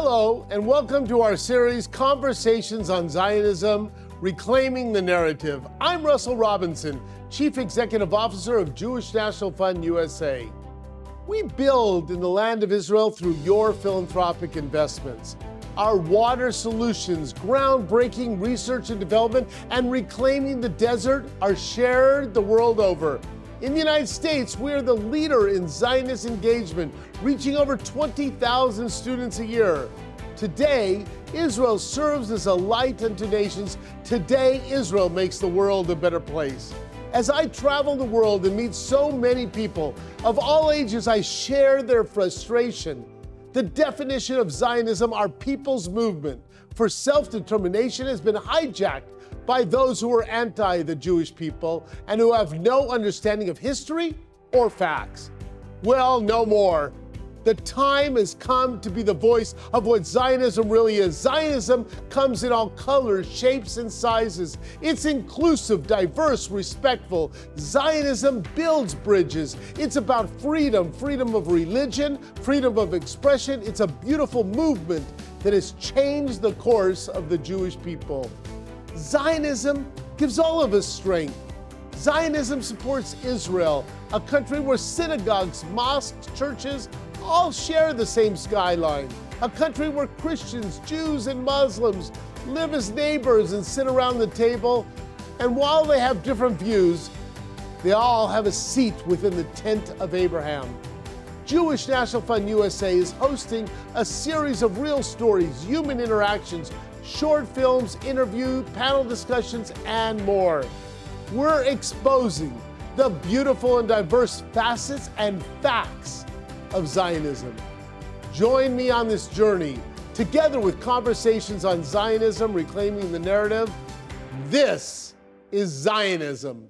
Hello, and welcome to our series, Conversations on Zionism, Reclaiming the Narrative. I'm Russell Robinson, Chief Executive Officer of Jewish National Fund USA. We build in the land of Israel through your philanthropic investments. Our water solutions, groundbreaking research and development, and reclaiming the desert are shared the world over. In the United States, we are the leader in Zionist engagement, reaching over 20,000 students a year. Today, Israel serves as a light unto nations. Today, Israel makes the world a better place. As I travel the world and meet so many people of all ages, I share their frustration. The definition of Zionism, our people's movement for self-determination, has been hijacked by those who are anti the Jewish people and who have no understanding of history or facts. Well, no more. The time has come to be the voice of what Zionism really is. Zionism comes in all colors, shapes, and sizes. It's inclusive, diverse, respectful. Zionism builds bridges. It's about freedom, freedom of religion, freedom of expression. It's a beautiful movement that has changed the course of the Jewish people. Zionism gives all of us strength. Zionism supports Israel, a country where synagogues, mosques, churches all share the same skyline. A country where Christians, Jews, and Muslims live as neighbors and sit around the table. And while they have different views, they all have a seat within the tent of Abraham. Jewish National Fund USA is hosting a series of real stories, human interactions, short films, interview, panel discussions, and more. We're exposing the beautiful and diverse facets and facts of Zionism. Join me on this journey, together with Conversations on Zionism, Reclaiming the Narrative. This is Zionism.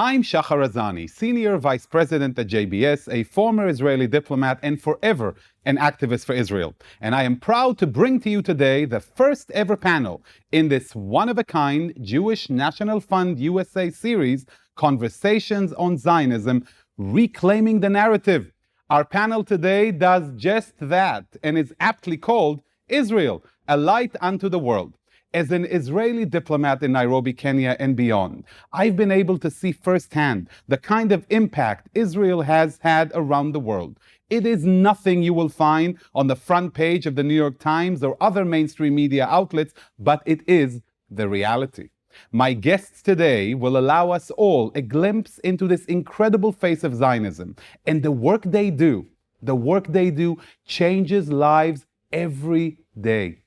I'm Shahar Azani, Senior Vice President at JBS, a former Israeli diplomat and forever an activist for Israel. And I am proud to bring to you today the first ever panel in this one-of-a-kind Jewish National Fund USA series, Conversations on Zionism, Reclaiming the Narrative. Our panel today does just that and is aptly called Israel, a Light Unto the World. As an Israeli diplomat in Nairobi, Kenya, and beyond, I've been able to see firsthand the kind of impact Israel has had around the world. It is nothing you will find on the front page of the New York Times or other mainstream media outlets, but it is the reality. My guests today will allow us all a glimpse into this incredible face of Zionism, and the work they do changes lives every day.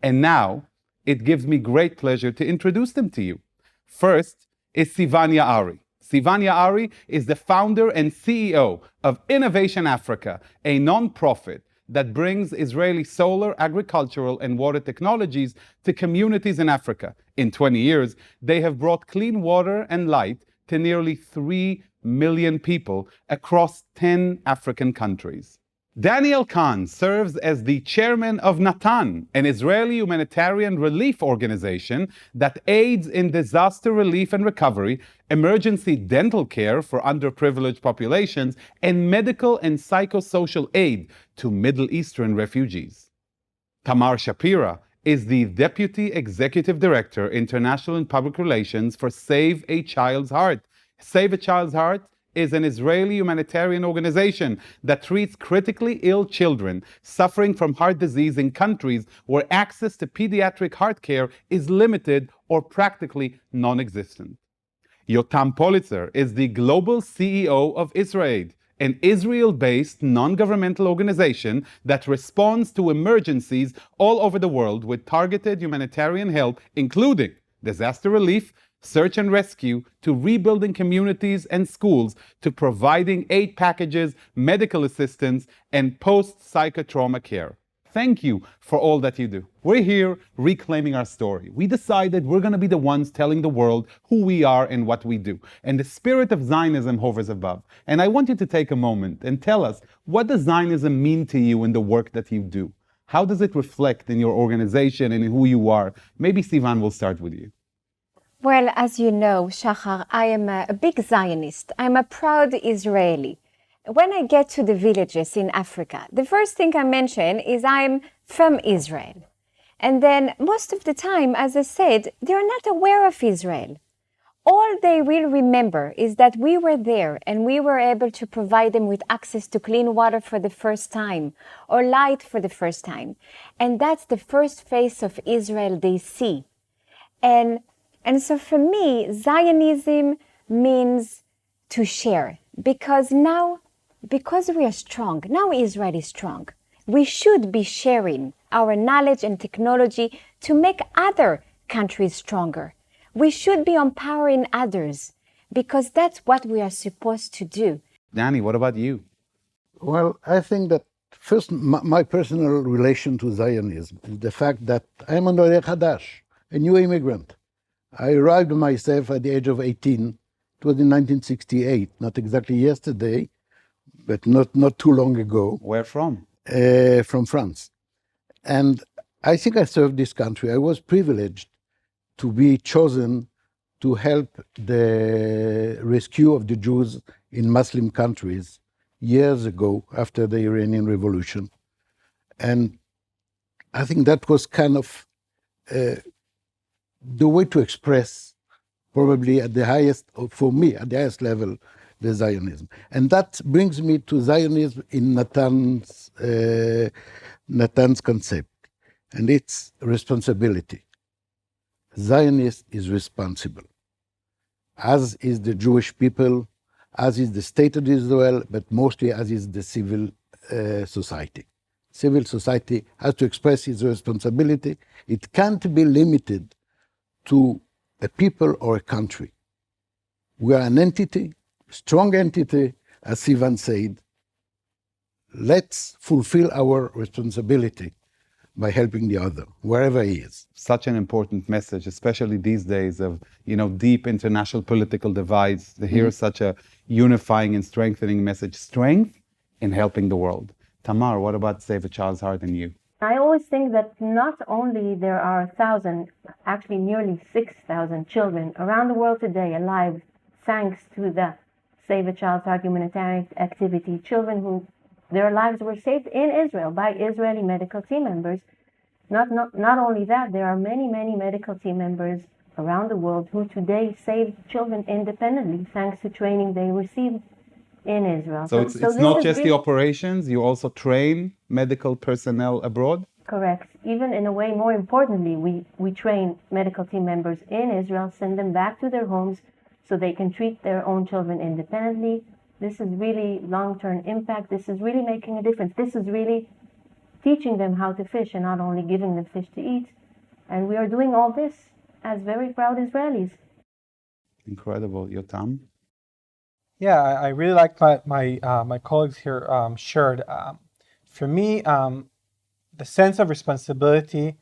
And now, it gives me great pleasure to introduce them to you. First is Sivan Yaari. Sivan Yaari is the founder and CEO of Innovation Africa, a non-profit that brings Israeli solar, agricultural, and water technologies to communities in Africa. In 20 years, they have brought clean water and light to nearly 3 million people across 10 African countries. Daniel Kahn serves as the chairman of Natan, an Israeli humanitarian relief organization that aids in disaster relief and recovery, emergency dental care for underprivileged populations, and medical and psychosocial aid to Middle Eastern refugees. Tamar Shapira is the Deputy Executive Director, International and Public Relations for Save a Child's Heart. Save a Child's Heart is an Israeli humanitarian organization that treats critically ill children suffering from heart disease in countries where access to pediatric heart care is limited or practically non-existent. Yotam Politzer is the global CEO of IsraAid, an Israel-based non-governmental organization that responds to emergencies all over the world with targeted humanitarian help, including disaster relief, search and rescue, to rebuilding communities and schools, to providing aid packages, medical assistance, and post-psychotrauma care. Thank you for all that you do. We're here reclaiming our story. We decided we're going to be the ones telling the world who we are and what we do. And the spirit of Zionism hovers above. And I want you to take a moment and tell us, what does Zionism mean to you in the work that you do? How does it reflect in your organization and in who you are? Maybe Sivan will start with you. Well, as you know, Shahar, I am a big Zionist. I'm a proud Israeli. When I get to the villages in Africa, the first thing I mention is I'm from Israel. And then most of the time, as I said, they're not aware of Israel. All they will remember is that we were there and we were able to provide them with access to clean water for the first time or light for the first time. And that's the first face of Israel they see. And so for me, Zionism means to share because we are strong, now Israel is strong. We should be sharing our knowledge and technology to make other countries stronger. We should be empowering others because that's what we are supposed to do. Danny, what about you? Well, I think that first, my personal relation to Zionism is the fact that I'm an Oreh Hadash, a new immigrant. I arrived myself at the age of 18. It was in 1968, not exactly yesterday, but not too long ago. Where from? From France. And I think I served this country. I was privileged to be chosen to help the rescue of the Jews in Muslim countries years ago after the Iranian Revolution. And I think that was kind of the way to express, probably at the highest, for me, at the highest level, the Zionism. And that brings me to Zionism in Natan's concept, and it's responsibility. Zionist is responsible, as is the Jewish people, as is the state of Israel, but mostly as is the civil society. Civil society has to express its responsibility. It can't be limited to a people or a country. We are an entity, strong entity, as Sivan said. Let's fulfill our responsibility by helping the other, wherever he is. Such an important message, especially these days of, deep international political divides, to hear such a unifying and strengthening message. Strength in helping the world. Tamar, what about Save a Child's Heart and you? I always think that not only there are 1,000, actually nearly 6,000 children around the world today alive thanks to the Save a Child's Heart humanitarian activity, children who their lives were saved in Israel by Israeli medical team members. Not only that, there are many, many medical team members around the world who today save children independently thanks to training they received in Israel. So it's not just the operations, you also train medical personnel abroad? Correct. Even in a way, more importantly, we train medical team members in Israel, send them back to their homes so they can treat their own children independently. This is really long-term impact. This is really making a difference. This is really teaching them how to fish and not only giving them fish to eat. And we are doing all this as very proud Israelis. Incredible. Yotam? Yeah, I really like my colleagues here shared. For me, the sense of responsibility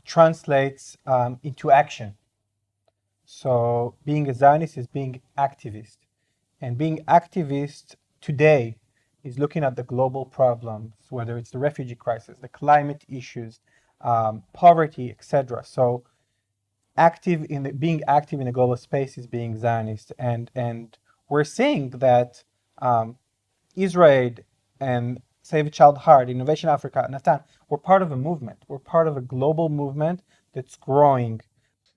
translates into action. So being a Zionist is being activist. And being activist today is looking at the global problems, whether it's the refugee crisis, the climate issues, poverty, etc. So being active in the global space is being Zionist. And we're seeing that Israel and Save a Child's Heart, Innovation Africa, Natan, we're part of a movement. We're part of a global movement that's growing.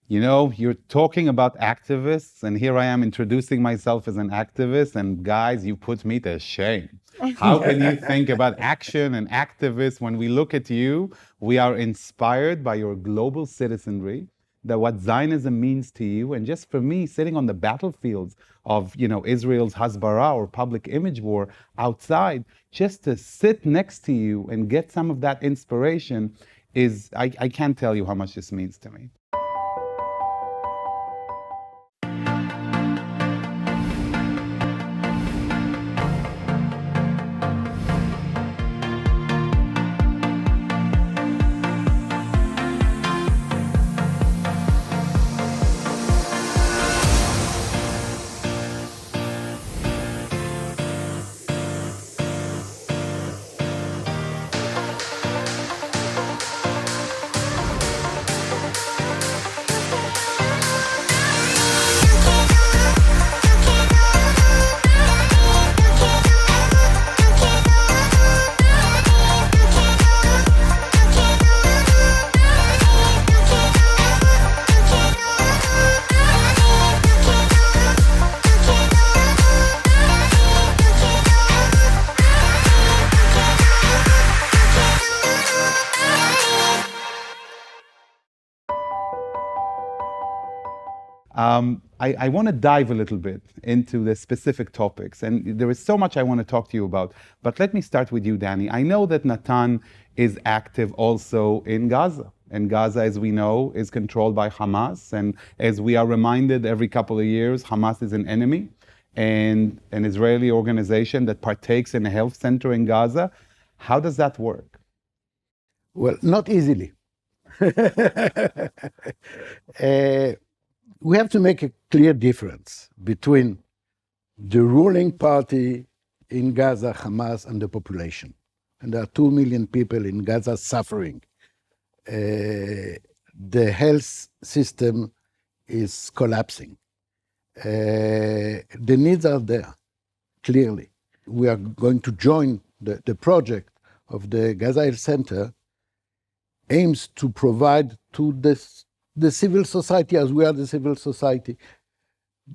You're talking about activists, and here I am introducing myself as an activist, and guys, you put me to shame. How can you think about action and activists when we look at you? We are inspired by your global citizenry, that what Zionism means to you, and just for me, sitting on the battlefields of, Israel's Hasbara or public image war outside, just to sit next to you and get some of that inspiration is, I can't tell you how much this means to me. I want to dive a little bit into the specific topics, and there is so much I want to talk to you about. But let me start with you, Danny. I know that Natan is active also in Gaza. And Gaza, as we know, is controlled by Hamas. And as we are reminded every couple of years, Hamas is an enemy and an Israeli organization that partakes in a health center in Gaza. How does that work? Well, not easily. We have to make a clear difference between the ruling party in Gaza, Hamas, and the population. And there are 2 million people in Gaza suffering. The health system is collapsing. The needs are there, clearly. We are going to join the project of the Gaza Health Center aims to provide to the civil society, as we are the civil society,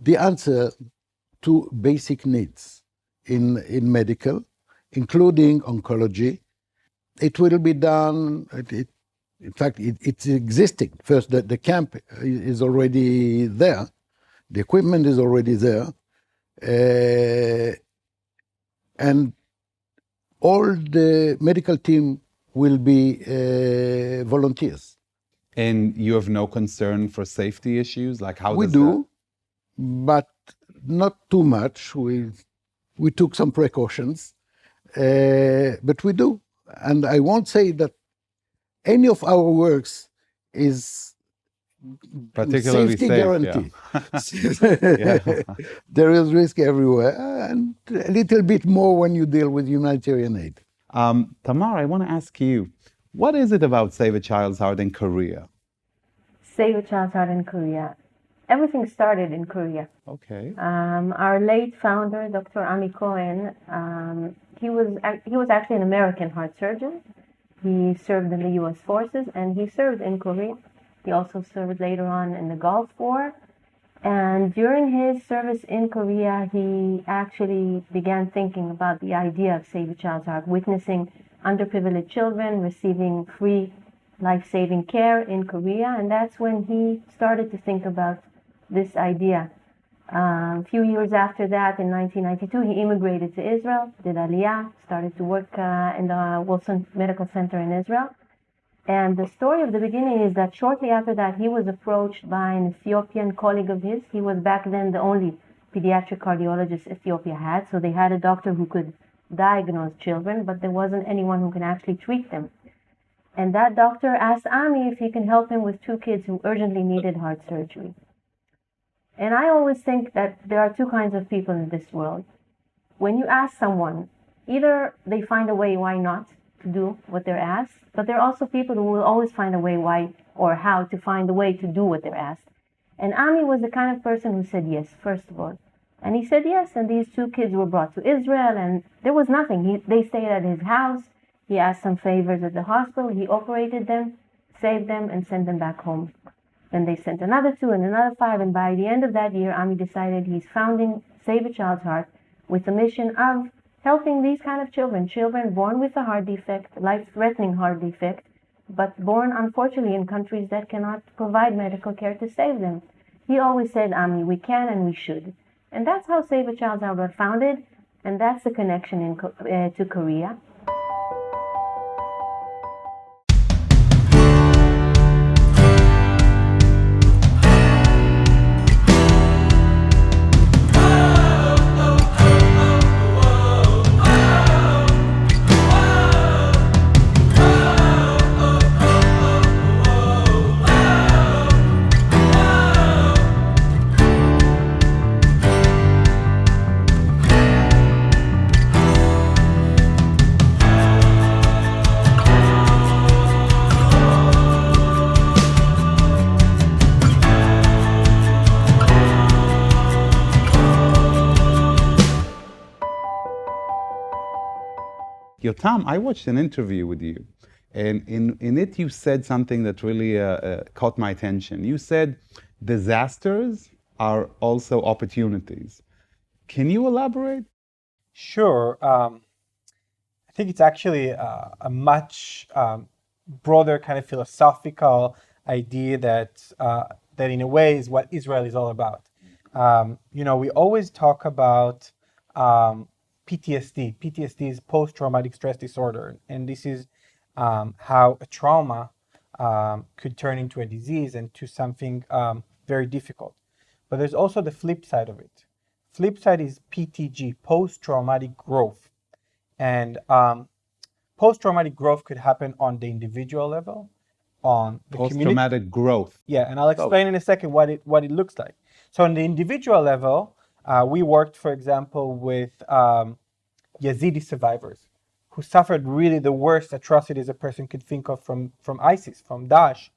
the answer to basic needs in medical, including oncology. It will be done, in fact, it's existing. First, the camp is already there. The equipment is already there. And all the medical team will be volunteers. And you have no concern for safety issues? Like how We does do, but not too much. We took some precautions, but we do. And I won't say that any of our works is particularly safety safe, guarantee. Yeah. There is risk everywhere, and a little bit more when you deal with humanitarian aid. Tamar, I want to ask you, what is it about Save a Child's Heart in Korea? Save a Child's Heart in Korea. Everything started in Korea. Okay. Our late founder, Dr. Ami Cohen, he was actually an American heart surgeon. He served in the U.S. forces, and he served in Korea. He also served later on in the Gulf War. And during his service in Korea, he actually began thinking about the idea of Save a Child's Heart, witnessing underprivileged children receiving free life-saving care in Korea. And that's when he started to think about this idea. A few years after that, in 1992, he immigrated to Israel, did Aliyah, started to work in the Wilson Medical Center in Israel. And the story of the beginning is that shortly after that, he was approached by an Ethiopian colleague of his. He was back then the only pediatric cardiologist Ethiopia had, so they had a doctor who could diagnose children, but there wasn't anyone who can actually treat them. And that doctor asked Ami if he can help him with 2 kids who urgently needed heart surgery. And I always think that there are 2 kinds of people in this world. When you ask someone, either they find a way why not to do what they're asked, but there are also people who will always find a way why or how to find a way to do what they're asked. And Ami was the kind of person who said yes, first of all. And he said yes, and these 2 kids were brought to Israel, and there was nothing. They stayed at his house. He asked some favors at the hospital. He operated them, saved them, and sent them back home. Then they sent another 2 and another 5, and by the end of that year, Ami decided he's founding Save a Child's Heart with the mission of helping these kind of children born with a heart defect, life-threatening heart defect, but born, unfortunately, in countries that cannot provide medical care to save them. He always said, Ami, we can and we should. And that's how Save a Child's Heart was founded, and that's the connection to Korea. Yotam, I watched an interview with you, and in it you said something that really caught my attention. You said disasters are also opportunities. Can you elaborate? Sure. I think it's actually a much broader kind of philosophical idea that that in a way is what Israel is all about. We always talk about PTSD. PTSD is post-traumatic stress disorder, and this is how a trauma could turn into a disease and to something very difficult. But there's also the flip side of it. Flip side is PTG, post-traumatic growth. And post-traumatic growth could happen on the individual level, on the community. Post-traumatic growth. Yeah, and I'll explain in a second what it looks like. So on the individual level, we worked, for example, with Yazidi survivors who suffered really the worst atrocities a person could think of from ISIS, from Daesh.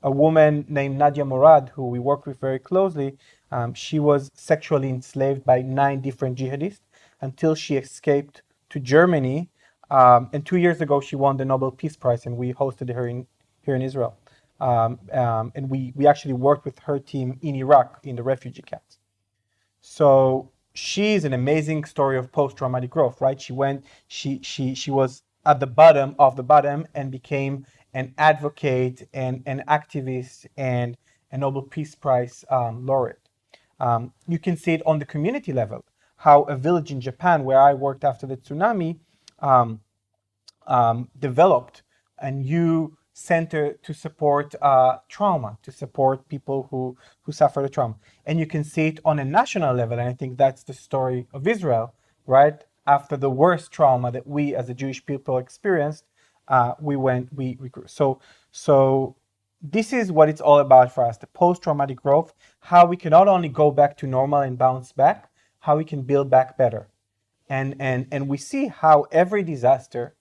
A woman named Nadia Murad, who we worked with very closely, she was sexually enslaved by 9 different jihadists until she escaped to Germany. And 2 years ago, she won the Nobel Peace Prize, and we hosted her here in Israel. And we actually worked with her team in Iraq in the refugee camps. So she's an amazing story of post-traumatic growth, right? She was at the bottom of the bottom and became an advocate and an activist and a Nobel Peace Prize laureate. You can see it on the community level, how a village in Japan, where I worked after the tsunami, developed a new center to support trauma, to support people who suffer the trauma. And you can see it on a national level, and I think that's the story of Israel, right? After the worst trauma that we as a Jewish people experienced, we grew. So this is what it's all about for us, the post-traumatic growth, how we can not only go back to normal and bounce back, how we can build back better. And we see how every disaster,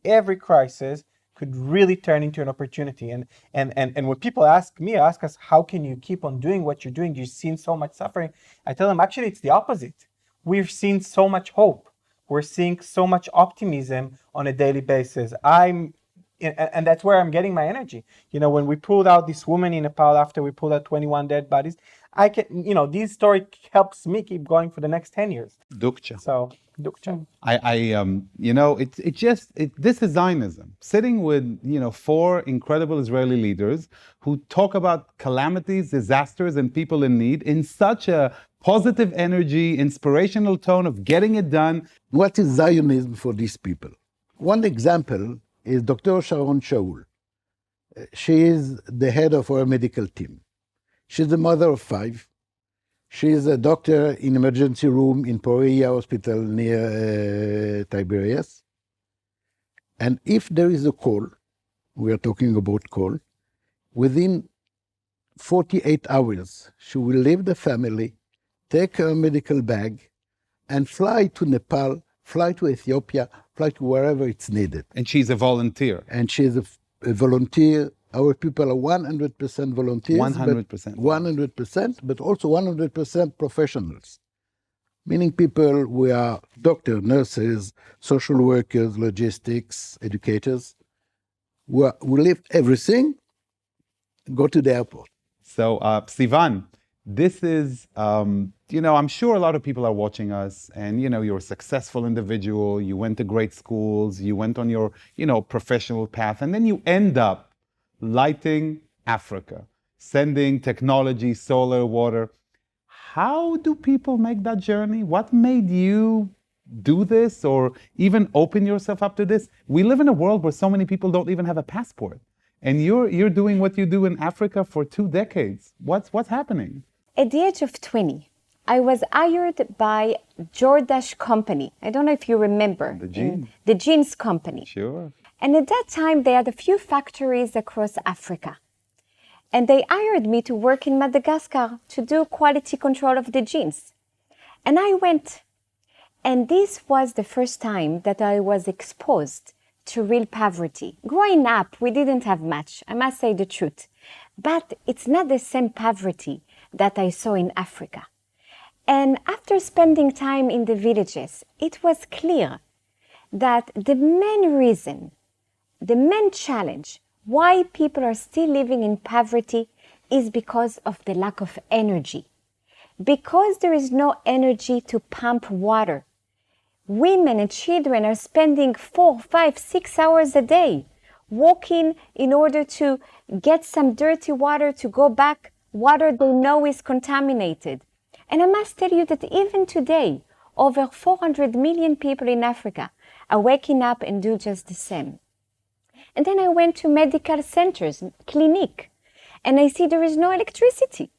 every crisis could really turn into an opportunity. And when people ask us, how can you keep on doing what you're doing? You've seen so much suffering. I tell them, actually, it's the opposite. We've seen so much hope. We're seeing so much optimism on a daily basis. And that's where I'm getting my energy. When we pulled out this woman in Nepal after we pulled out 21 dead bodies, this story helps me keep going for the next 10 years. Dukcha. So, Dukcha. This is Zionism. Sitting with, 4 incredible Israeli leaders who talk about calamities, disasters, and people in need in such a positive energy, inspirational tone of getting it done. What is Zionism for these people? One example is Dr. Sharon Shaul. She is the head of our medical team. She's the mother of 5. She is a doctor in emergency room in Poria Hospital near Tiberias. And if there is a call, we are talking about call, within 48 hours, she will leave the family, take her medical bag, and fly to Nepal, fly to Ethiopia, fly to wherever it's needed. And she's a volunteer. And she's a volunteer. Our people are 100% volunteers. 100%. 100%, but also 100% professionals. Meaning people who are doctors, nurses, social workers, logistics, educators, who leave everything, go to the airport. So, Sivan, this is, I'm sure a lot of people are watching us, and, you're a successful individual, you went to great schools, you went on your, professional path, and then you end up lighting Africa, sending technology, solar, water. How do people make that journey? What made you do this or even open yourself up to this? We live in a world where so many people don't even have a passport. And you're doing what you do in Africa for 2 decades. What's happening? At the age of 20, I was hired by Jordache Company. I don't know if you remember. The jeans company. Sure. And at that time, they had a few factories across Africa. And they hired me to work in Madagascar to do quality control of the jeans. And I went. And this was the first time that I was exposed to real poverty. Growing up, we didn't have much, I must say the truth. But it's not the same poverty that I saw in Africa. And after spending time in the villages, it was clear that the main reason, the main challenge why people are still living in poverty is because of the lack of energy. Because there is no energy to pump water. Women and children are spending 4, 5, 6 hours a day walking in order to get some dirty water to go back, water they know is contaminated. And I must tell you that even today, over 400 million people in Africa are waking up and do just the same. And then I went to medical centers, clinic, and I see there is no electricity.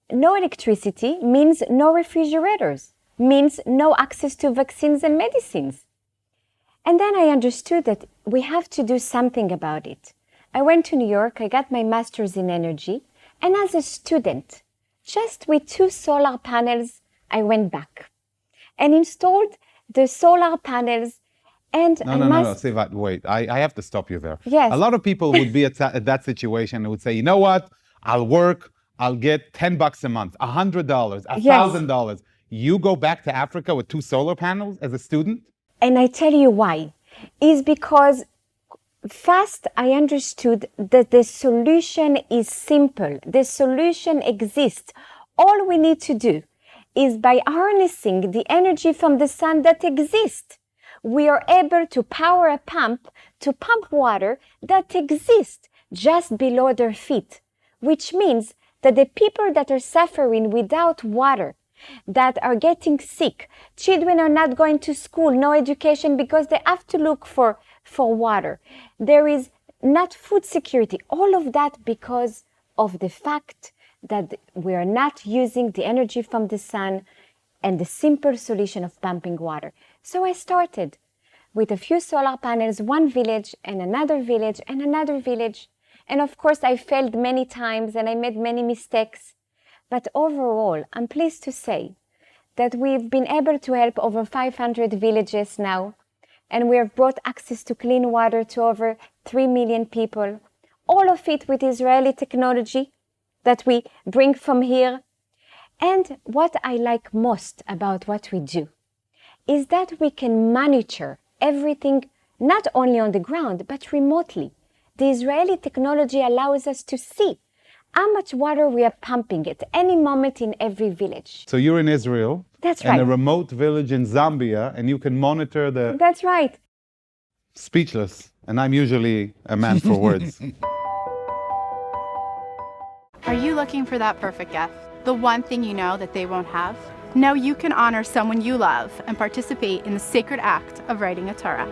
No electricity means no refrigerators, means no access to vaccines and medicines. And then I understood that we have to do something about it. I went to New York, I got my master's in energy, and as a student, just with 2 solar panels, I went back and installed the solar panels. And No, Siva, wait, I have to stop you there. Yes. A lot of people would be at that situation and would say, you know what, I'll work, I'll get $10 a month, $100, $1,000. You go back to Africa with 2 solar panels as a student? And I tell you why. Is because fast I understood that the solution is simple. The solution exists. All we need to do is by harnessing the energy from the sun that exists, we are able to power a pump to pump water that exists just below their feet, which means that the people that are suffering without water, that are getting sick, children are not going to school, no education because they have to look for water. There is not food security, all of that because of the fact that we are not using the energy from the sun and the simple solution of pumping water. So I started with a few solar panels, one village and another village and another village. And of course, I failed many times and I made many mistakes. But overall, I'm pleased to say that we've been able to help over 500 villages now, and we have brought access to clean water to over 3 million people, all of it with Israeli technology that we bring from here. And what I like most about what we do is that we can monitor everything, not only on the ground, but remotely. The Israeli technology allows us to see how much water we are pumping at any moment in every village. So you're in Israel. That's right. In a remote village in Zambia, and you can monitor the... That's right. Speechless. And I'm usually a man for words. Are you looking for that perfect gift? The one thing you know that they won't have? Now you can honor someone you love and participate in the sacred act of writing a Torah.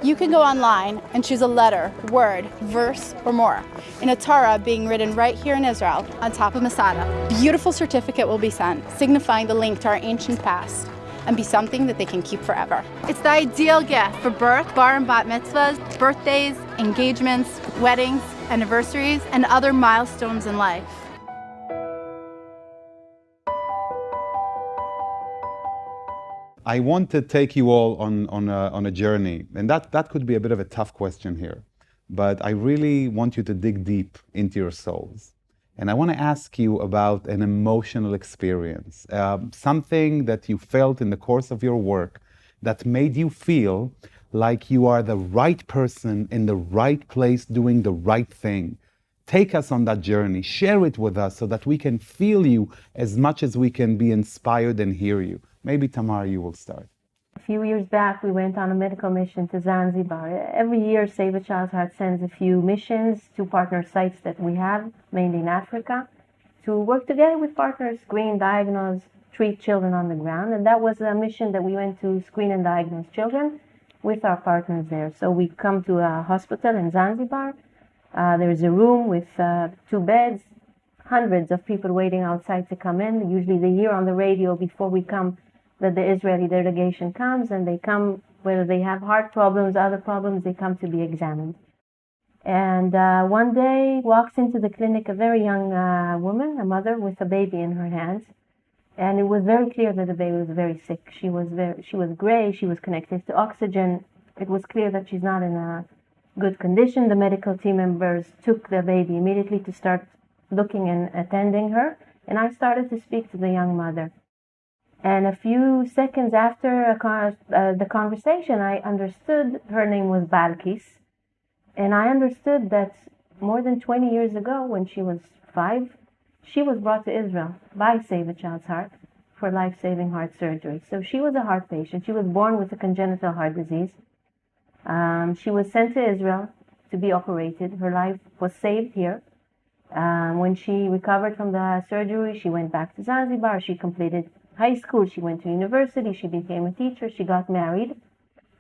You can go online and choose a letter, word, verse, or more in a Torah being written right here in Israel on top of Masada. Beautiful certificate will be sent, signifying the link to our ancient past and be something that they can keep forever. It's the ideal gift for birth, bar and bat mitzvahs, birthdays, engagements, weddings, anniversaries, and other milestones in life. I want to take you all on a journey, and that could be a bit of a tough question here, but I really want you to dig deep into your souls. And I want to ask you about an emotional experience, something that you felt in the course of your work that made you feel like you are the right person in the right place doing the right thing. Take us on that journey, share it with us so that we can feel you as much as we can be inspired and hear you. Maybe Tamar, you will start. A few years back, we went on a medical mission to Zanzibar. Every year, Save a Child's Heart sends a few missions to partner sites that we have, mainly in Africa, to work together with partners, screen, diagnose, treat children on the ground. And that was a mission that we went to screen and diagnose children with our partners there. So we come to a hospital in Zanzibar. There is a room with 2 beds, hundreds of people waiting outside to come in. Usually they hear on the radio before we come that the Israeli delegation comes, and they come, whether they have heart problems, other problems, they come to be examined. And one day walks into the clinic a very young woman, a mother with a baby in her hands. And it was very clear that the baby was very sick. She was gray, she was connected to oxygen. It was clear that she's not in a good condition. The medical team members took the baby immediately to start looking and attending her. And I started to speak to the young mother. And a few seconds after the conversation, I understood her name was Balkis. And I understood that more than 20 years ago, when she was 5, she was brought to Israel by Save a Child's Heart for life-saving heart surgery. So she was a heart patient. She was born with a congenital heart disease. She was sent to Israel. to be operated. Her life was saved here. When she recovered from the surgery, she went back to Zanzibar. She completed high school. She went to university. She became a teacher. She got married.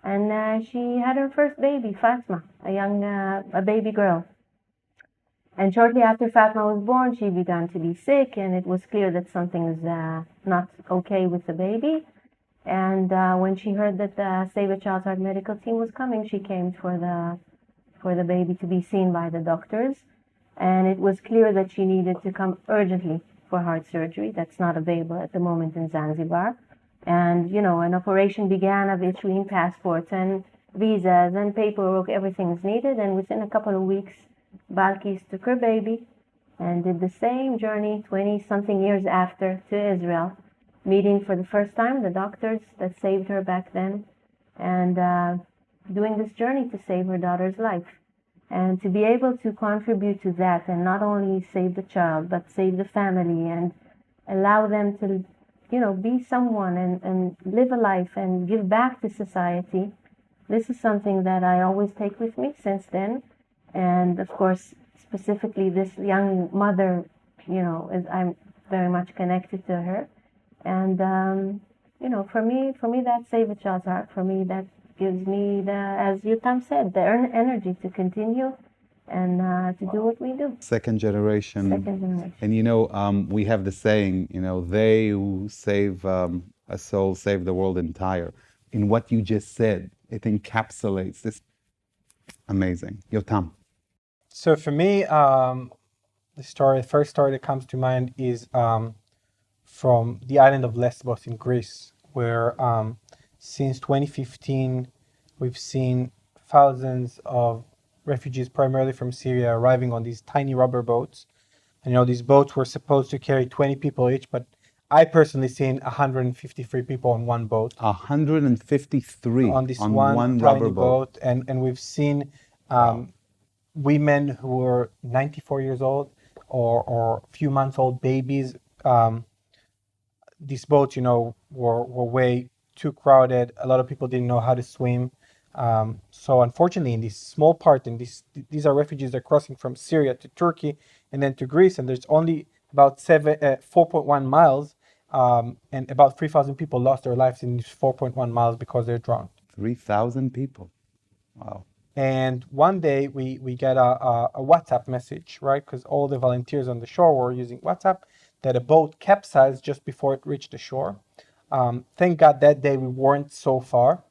And she had her first baby, Fatma, a baby girl. And shortly after Fatma was born, she began to be sick, and it was clear that something was not okay with the baby. And when she heard that the Save a Child's Heart medical team was coming, she came for the baby to be seen by the doctors. And it was clear that she needed to come urgently for heart surgery. That's not available at the moment in Zanzibar. And, you know, an operation began of issuing passports and visas and paperwork. Everything is needed. And within a couple of weeks, Balkis took her baby and did the same journey 20-something years after to Israel, meeting for the first time the doctors that saved her back then, and doing this journey to save her daughter's life. And to be able to contribute to that and not only save the child, but save the family and allow them to, you know, be someone and live a life and give back to society, this is something that I always take with me since then. And of course, specifically this young mother, you know, I'm very much connected to her. And, you know, for me, that Save a Child's Heart, for me, that gives me as Yotam said, the energy to continue and to do what we do. Second generation. Second generation. And you know, we have the saying, you know, they who save a soul save the world entire. In what you just said, it encapsulates this. Amazing. Yotam. So for me, the first story that comes to mind is from the island of Lesbos in Greece, where since 2015, we've seen thousands of refugees, primarily from Syria, arriving on these tiny rubber boats. And, you know, these boats were supposed to carry 20 people each, but I personally seen 153 people on one boat. 153 on this on one rubber tiny boat. And we've seen women who were 94 years old or a few months old babies. These boats, you know, were way too crowded. A lot of people didn't know how to swim. So unfortunately, in this small part, and these are refugees that are crossing from Syria to Turkey and then to Greece, and there's only about 4.1 miles, and about 3,000 people lost their lives in these 4.1 miles because they're drowned. 3,000 people. Wow. And one day we get a WhatsApp message, right? Because all the volunteers on the shore were using WhatsApp, that a boat capsized just before it reached the shore. Thank God that day we weren't so far.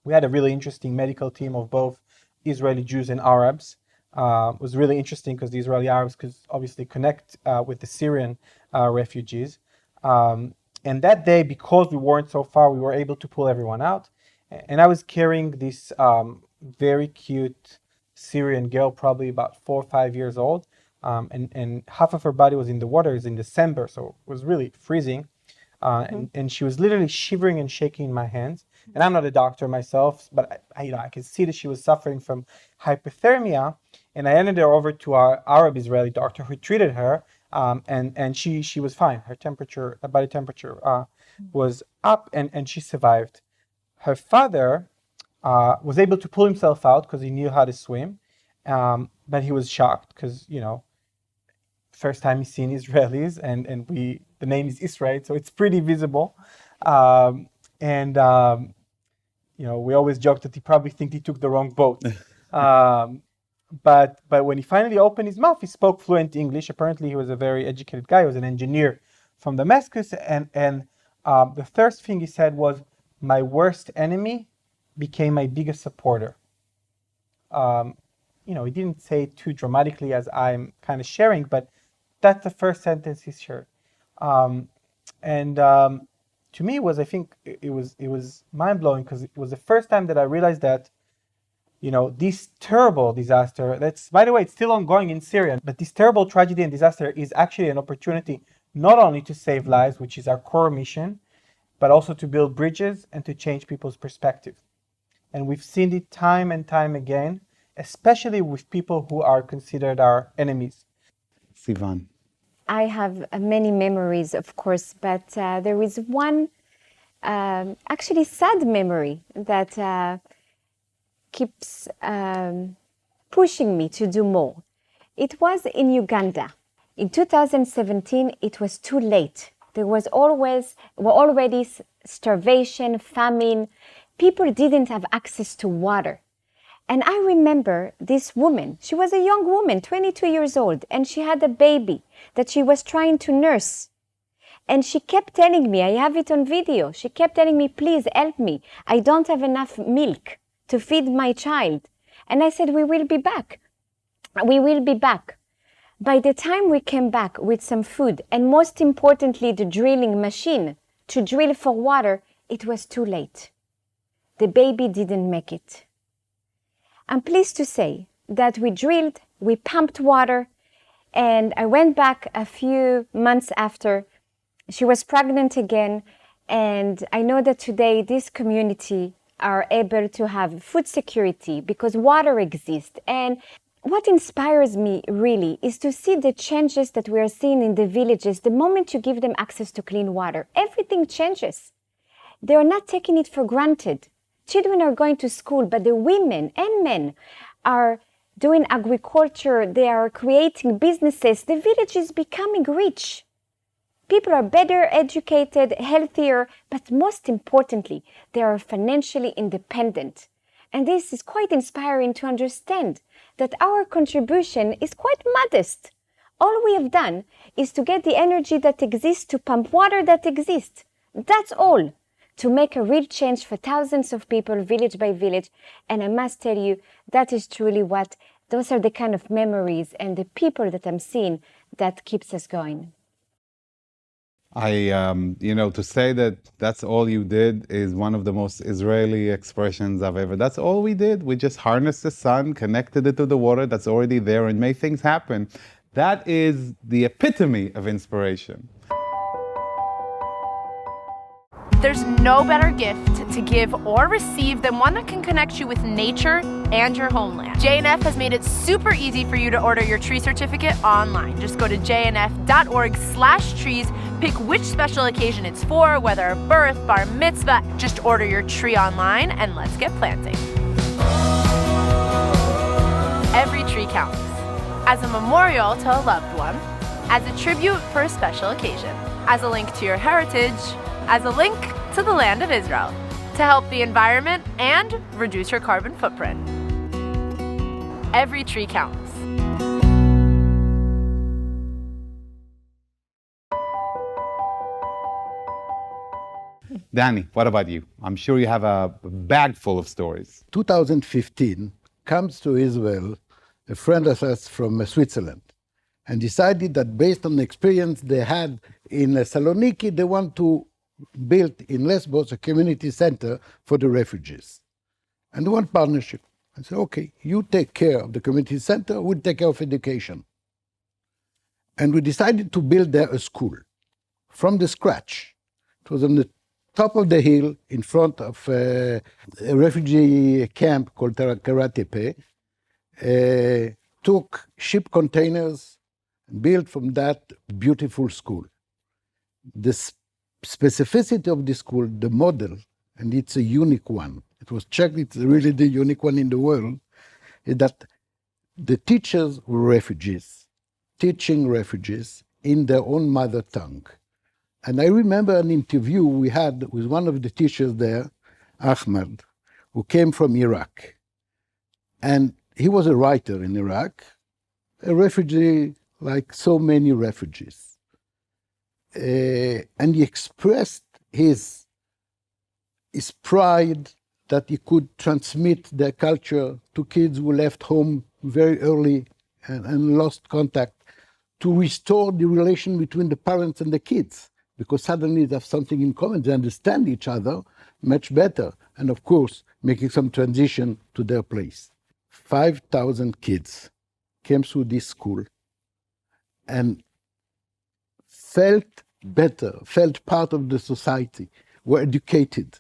We had a really interesting medical team of both Israeli Jews and Arabs. It was really interesting because the Israeli Arabs could obviously connect with the Syrian refugees. And that day, because we weren't so far, we were able to pull everyone out. And I was carrying this very cute Syrian girl, probably about 4 or 5 years old. And half of her body was in the water. It was in December, so it was really freezing. And she was literally shivering and shaking in my hands. And I'm not a doctor myself, but I could see that she was suffering from hypothermia. And I handed her over to our Arab Israeli doctor who treated her, and she was fine. Her body temperature was up, and she survived. Her father was able to pull himself out because he knew how to swim, but he was shocked because, you know, first time he's seen Israelis, and the name is Israel, so it's pretty visible. You know, we always joke that he probably think he took the wrong boat. But when he finally opened his mouth, he spoke fluent English. Apparently, he was a very educated guy. He was an engineer from Damascus. And the first thing he said was, "My worst enemy became my biggest supporter." You know, he didn't say it too dramatically as I'm kind of sharing, but that's the first sentence he shared. To me, I think it was mind-blowing because it was the first time that I realized that, you know, this terrible disaster, that's, by the way, it's still ongoing in Syria, but this terrible tragedy and disaster is actually an opportunity not only to save lives, which is our core mission, but also to build bridges and to change people's perspective. And we've seen it time and time again, especially with people who are considered our enemies. Sivan. I have many memories, of course, but there is one actually sad memory that keeps pushing me to do more. It was in Uganda. In 2017, it was too late. There was already starvation, famine. People didn't have access to water. And I remember this woman, she was a young woman, 22 years old, and she had a baby that she was trying to nurse. And she kept telling me, I have it on video, she kept telling me, please help me. I don't have enough milk to feed my child. And I said, we will be back. We will be back. By the time we came back with some food, and most importantly, the drilling machine to drill for water, it was too late. The baby didn't make it. I'm pleased to say that we drilled, we pumped water, and I went back a few months after. She was pregnant again, and I know that today this community are able to have food security because water exists. And what inspires me really is to see the changes that we are seeing in the villages. The moment you give them access to clean water, everything changes. They are not taking it for granted. Children are going to school, but the women and men are doing agriculture. They are creating businesses. The village is becoming rich. People are better educated, healthier, but most importantly, they are financially independent. And this is quite inspiring to understand that our contribution is quite modest. All we have done is to get the energy that exists to pump water that exists. That's all. To make a real change for thousands of people, village by village. And I must tell you, that is truly those are the kind of memories and the people that I'm seeing that keeps us going. To say that that's all you did is one of the most Israeli expressions I've ever. That's all we did. We just harnessed the sun, connected it to the water that's already there, and made things happen. That is the epitome of inspiration. There's no better gift to give or receive than one that can connect you with nature and your homeland. JNF has made it super easy for you to order your tree certificate online. Just go to jnf.org/trees, pick which special occasion it's for, whether birth, bar mitzvah. Just order your tree online and let's get planting. Every tree counts. As a memorial to a loved one, as a tribute for a special occasion, as a link to your heritage, as a link to the land of Israel, to help the environment and reduce your carbon footprint. Every tree counts. Danny, what about you? I'm sure you have a bag full of stories. 2015 comes to Israel a friend of us from Switzerland and decided that based on the experience they had in Saloniki, they want to build in Lesbos a community center for the refugees. And they want partnership. I said, okay, you take care of the community center, we'll take care of education. And we decided to build there a school from the scratch. It was on the top of the hill in front of a refugee camp called Karatepe. Took ship containers and built from that beautiful school. The specificity of the school, the model, and it's a unique one. It was checked, it's really the unique one in the world, is that the teachers were refugees, teaching refugees in their own mother tongue. And I remember an interview we had with one of the teachers there, Ahmed, who came from Iraq. And he was a writer in Iraq, a refugee like so many refugees. And he expressed his pride that he could transmit their culture to kids who left home very early and lost contact, to restore the relation between the parents and the kids, because suddenly they have something in common, they understand each other much better, and of course, making some transition to their place. 5,000 kids came through this school and felt better, felt part of the society, were educated,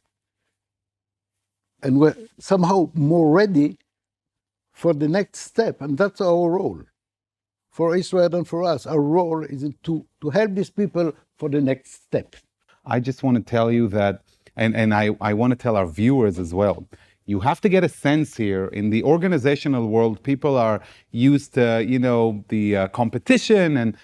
and were somehow more ready for the next step. And that's our role. For Israel and for us, our role is to help these people for the next step. I just want to tell you that, and I want to tell our viewers as well, You have to get a sense here. In the organizational world, people are used to, the competition,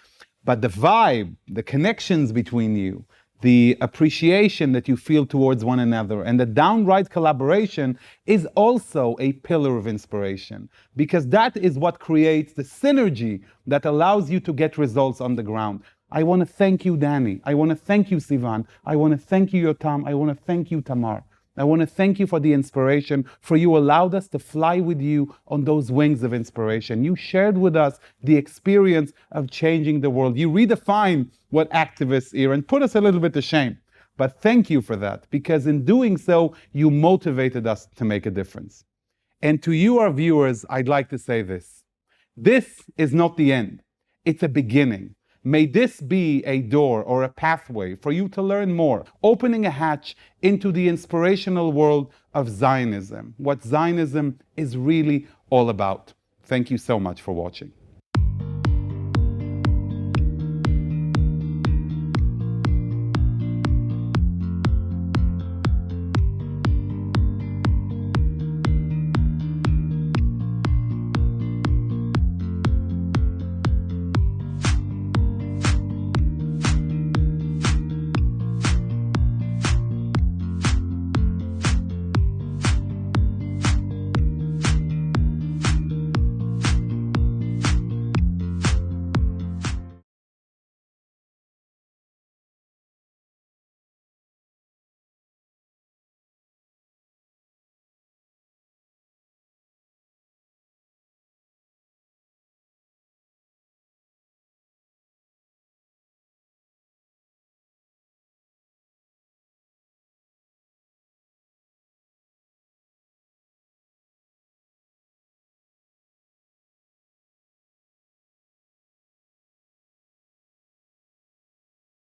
but the vibe, the connections between you, the appreciation that you feel towards one another, and the downright collaboration is also a pillar of inspiration, because that is what creates the synergy that allows you to get results on the ground. I want to thank you, Danny. I want to thank you, Sivan. I want to thank you, Yotam. I want to thank you, Tamar. I want to thank you for the inspiration, for you allowed us to fly with you on those wings of inspiration. You shared with us the experience of changing the world. You redefined what activists are and put us a little bit to shame. But thank you for that, because in doing so, you motivated us to make a difference. And to you, our viewers, I'd like to say this. This is not the end. It's a beginning. May this be a door or a pathway for you to learn more, opening a hatch into the inspirational world of Zionism, what Zionism is really all about. Thank you so much for watching.